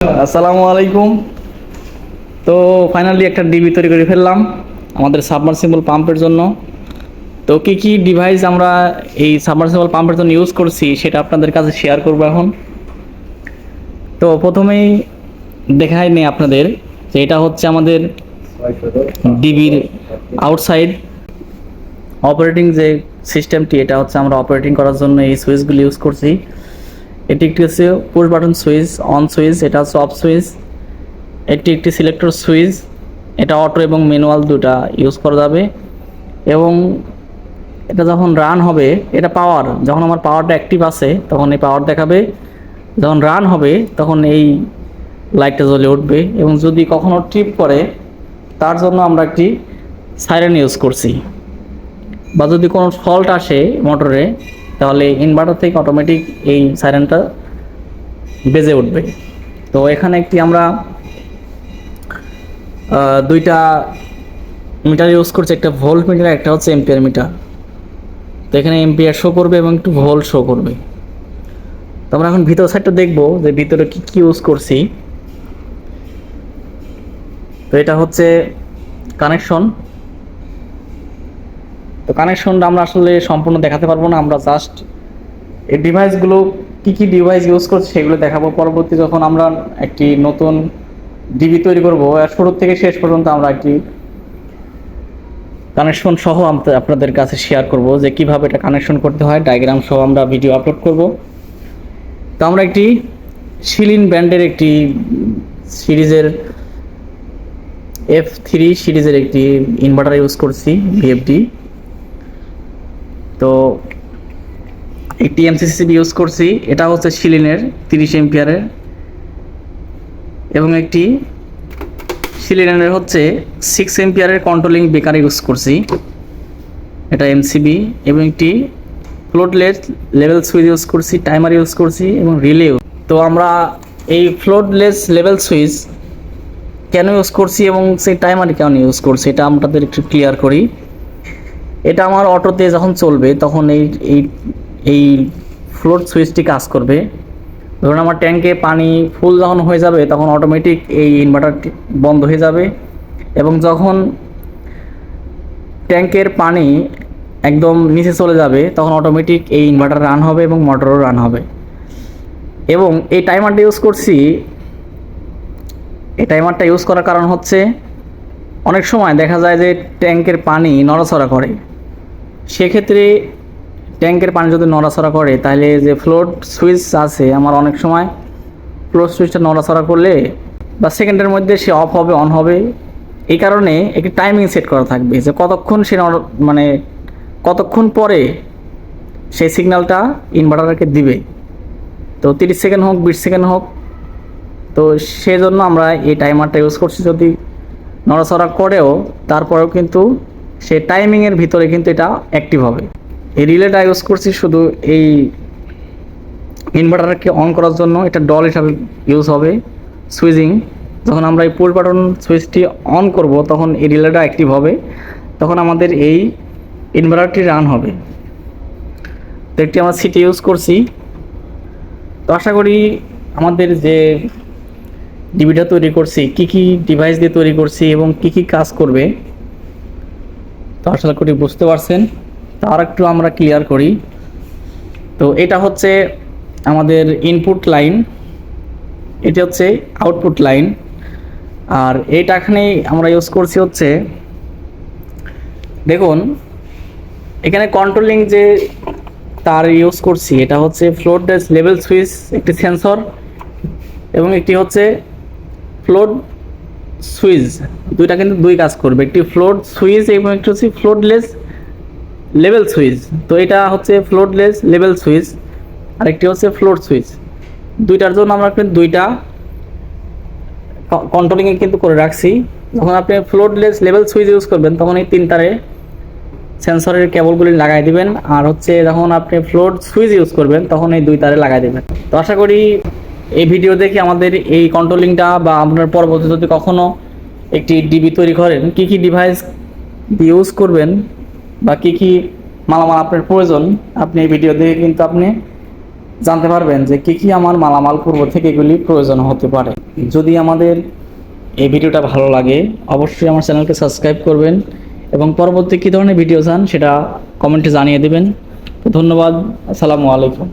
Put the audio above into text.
আসসালামু আলাইকুম। তো ফাইনালি একটা ডিবি তৈরি করে ফেললাম আমাদের সাবমার্সিবল পাম্পের জন্য। তো কি কি ডিভাইস আমরা এই সাবমার্সিবল পাম্পের জন্য ইউজ করছি সেটা আপনাদের কাছে শেয়ার করব এখন। তো প্রথমেই দেখাই নেই আপনাদের যে এটা হচ্ছে আমাদের ডিবির আউটসাইড অপারেটিং যে সিস্টেমটি, এটা হচ্ছে আমরা অপারেটিং করার জন্য এই সুইচগুলি ইউজ করছি। এটি একটি হচ্ছে push button switch, on switch, এটা হচ্ছে অফ সুইচ। এটি একটি সিলেক্টর সুইচ, এটা অটো এবং ম্যানুয়াল দুটা ইউজ করা যাবে। এবং এটা যখন রান হবে, এটা পাওয়ার, যখন আমার পাওয়ারটা অ্যাক্টিভ আছে তখন এই পাওয়ার দেখাবে, যখন রান হবে তখন এই লাইটটা জ্বলে উঠবে। এবং যদি কখনো ট্রিপ করে তার জন্য আমরা একটি সাইরেন ইউজ করছি, বা যদি কোনো ফল্ট আসে মোটরে তাহলে ইনভার্টার থেকে অটোমেটিক এই সাইরেনটা বেজে উঠবে। তো এখানে একটি আমরা দুইটা মিটার ইউজ করছি, একটা ভোল্ট মিটার, একটা হচ্ছে এম্পিয়ার মিটার। তো এখানে এম্পিয়ার শো করবে এবং একটু ভোল্ট শো করবে। তো আমরা এখন ভিতর সাইডটা দেখবো যে ভিতরে কি কি ইউজ করছি। তো এটা হচ্ছে কানেকশন। তো কানেকশনটা আমরা আসলে সম্পূর্ণ দেখাতে পারবো না, আমরা জাস্ট এই ডিভাইসগুলো কি কি ডিভাইস ইউজ করছি সেগুলো দেখাবো। পরবর্তী যখন আমরা একটি নতুন ডিবি তৈরি করবো, শুরু থেকে শেষ পর্যন্ত আমরা একটি কানেকশন সহ আপনাদের কাছে শেয়ার করব যে কিভাবে এটা কানেকশন করতে হয়, ডায়াগ্রাম সহ আমরা ভিডিও আপলোড করব। তো আমরা একটি শিলিন ব্র্যান্ডের একটি সিরিজের F3 সিরিজের একটি ইনভার্টার ইউজ করছি, VFD। তো একটি MCCB ইউজ করছি, এটা হচ্ছে শিলিনের 30 এম্পিয়ারের। এবং একটি শিলিনের হচ্ছে 6 এম্পিয়ারের কন্ট্রোলিং বেকার ইউজ করছি, এটা MCB। এবং একটি ফ্লোটলেস লেভেল সুইচ ইউজ করছি, টাইমার ইউজ করছি এবং রিলে। তো আমরা এই ফ্লোটলেস লেভেল সুইচ কেন ইউজ করছি এবং সেই টাইমার কেন ইউজ করছি এটা আমাদের একটু ক্লিয়ার করি। এটা আমার অটোতে যখন চলবে তখন এই এই এই ফ্লোট সুইচটি কাজ করবে। ধরুন আমার ট্যাঙ্কে পানি ফুল যখন হয়ে যাবে তখন অটোমেটিক এই ইনভার্টারটি বন্ধ হয়ে যাবে। এবং যখন ট্যাঙ্কের পানি একদম নিচে চলে যাবে তখন অটোমেটিক এই ইনভার্টার রান হবে এবং মোটরও রান হবে। এবং এই টাইমারটা ইউজ করছি, এই টাইমারটা ইউজ করার কারণ হচ্ছে অনেক সময় দেখা যায় যে ট্যাঙ্কের পানি নড়াচড়া করে। সেক্ষেত্রে ট্যাঙ্কের পানি যদি নড়াচড়া করে তাহলে যে ফ্লোট সুইচ আছে আমার, অনেক সময় ফ্লোট সুইচটা নড়াচড়া করলে বা সেকেন্ডের মধ্যে সে অফ হবে, অন হবে। এই কারণে একটি টাইমিং সেট করা থাকবে যে কতক্ষণ সে মানে কতক্ষণ পরে সেই সিগন্যালটা ইনভার্টারকে দিবে। তো 30 সেকেন্ড হোক, 20 সেকেন্ড হোক। তো সেজন্য আমরা এই টাইমারটা ইউজ করছি। যদি নড়াচড়া করেও তারপরেও কিন্তু সে টাইমিংয়ের ভিতরে কিন্তু এটা অ্যাক্টিভ হবে। এই রিলেটা ইউজ করছি শুধু এই ইনভার্টারকে অন করার জন্য, এটা ডল হিসাবে ইউজ হবে। সুইচিং যখন আমরা এই পুশ বাটন সুইচটি অন করব তখন এই রিলেটা অ্যাক্টিভ হবে, তখন আমাদের এই ইনভার্টারটি রান হবে। তো একটি আমরা সিটি ইউজ করছি। তো আশা করি আমাদের যে ডিবিটা তৈরি করছি কি কি ডিভাইস দিয়ে তৈরি করছি এবং কি কি কাজ করবে তো আশা করি বুঝতে পারছেন। তো আর একটু আমরা ক্লিয়ার করি। তো এটা হচ্ছে আমাদের ইনপুট লাইন, এটা হচ্ছে আউটপুট লাইন। আর এইটা এখানেই আমরা ইউজ করছি হচ্ছে, দেখুন এখানে কন্ট্রোলিং যে তার ইউজ করছি, এটা হচ্ছে ফ্লোট লেভেল সুইচ, একটি সেন্সর এবং একটি হচ্ছে ফ্লোট সুইচ। দুইটা কিন্তু দুই কাজ করবে, একটি ফ্লোট সুইচ এবং একটি হচ্ছে ফ্লোটলেস লেভেল সুইচ। তো এটা হচ্ছে ফ্লোটলেস লেভেল সুইচ আর একটি হচ্ছে ফ্লোট সুইচ। দুইটার জন্য আমরা কিন্তু দুইটা কন্ট্রোলিংয়ে কিন্তু করে রাখছি। যখন আপনি ফ্লোটলেস লেভেল সুইচ ইউজ করবেন তখন এই 3 তারে সেন্সরের কেবলগুলি লাগাই দিবেন, আর হচ্ছে যখন আপনি ফ্লোট সুইচ ইউজ করবেন তখন এই 2 তারে লাগাই দেবেন। তো আশা করি এই ভিডিও দেখে আমাদের এই কন্ট্রোলিংটা বা আপনার পরবর্তী যদি কখনো একটি ডিবি তৈরি করেন কি কি ডিভাইস ইউজ করবেন বা কি কি মালামাল আপনার প্রয়োজন আপনি এই ভিডিও দেখে কিন্তু আপনি জানতে পারবেন যে কী কী আমার মালামাল পূর্ব থেকে এগুলি প্রয়োজন হতে পারে। যদি আমাদের এই ভিডিওটা ভালো লাগে অবশ্যই আমার চ্যানেলকে সাবস্ক্রাইব করবেন এবং পরবর্তী কী ধরনের ভিডিও চান সেটা কমেন্টে জানিয়ে দেবেন। তো ধন্যবাদ, আসসালামু আলাইকুম।